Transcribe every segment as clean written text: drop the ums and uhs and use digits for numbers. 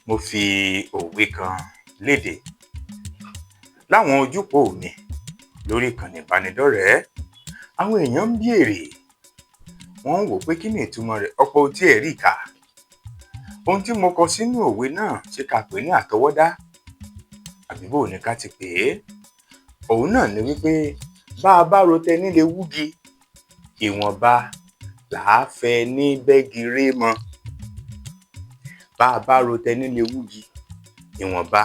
mo fi òwe kan léde láwọn ojúpò mi lórí ìkànnì ìbánidọ́rẹ̀ẹ́. Àwọn èèyàn ń béèrè, wọ́n ń wò pé kí ni ìtumọ̀ rẹ̀, ọ̀pọ̀ ò tiẹ̀ rí kà. Ohun tí mo kọ sínú òwe náà ṣé ká pè ní àtọwọ́dá àbí bó ní ká ti pè é. Òun náà ni wípé bá a bá ro tẹní lè wúgi, ìwọ̀nba làá fẹ́ ní bẹ́gi ré mọ. Bá a bá ro tẹní lè wúgi, ìwọ̀nba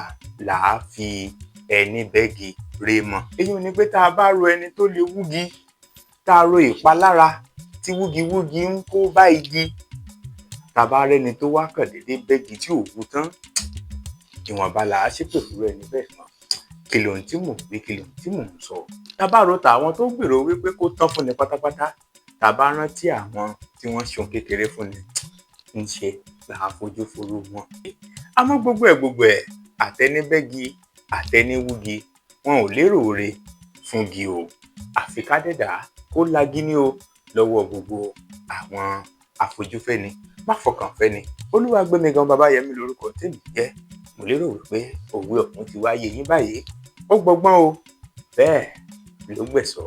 làá fi ẹní bẹ́gi ré mọ. Èyí ni pé tá a bá ro ẹni tó lè wúgi, tá a ro ìpalára tí wúgiwúgi ń kó bá igi, tá a bá rẹ́ni tó wá kàn déédé bẹ́gi tí ò wú tán, ìwọ̀nba làá ṣépè fún ẹni bẹ́ẹ̀ mọ́. Kí lóhun tí mò ń wí, kí lóhun tí mò ń sọ? Tá a bá ro tàwọn tó gbèrò wípé kó tán fún ni pátápátá, tá a bá rántí àwọn tí wọ́n ṣohun kékeré fún ni, ń ṣe làá fojú forú wọn. Àmọ́ gbogbo ẹ̀ àtẹnibẹ́gi àtẹniwúgi, wọn ò lérò ire fúngi o. Àfi ká dẹ́dàá kó lagíní o lọ́wọ́ gbogbo àwọn afojúfẹ́ni má fọkàn fẹ́ni. Olúwágbémiga Babáyẹmí lórúkọ tèmi jẹ́. Mo lérò wípé òwe ọ̀hún ti wá yé yín báyìí. Ó gbọ́gbọ́n o, bẹ́ẹ̀ ló gbẹ̀sọ́.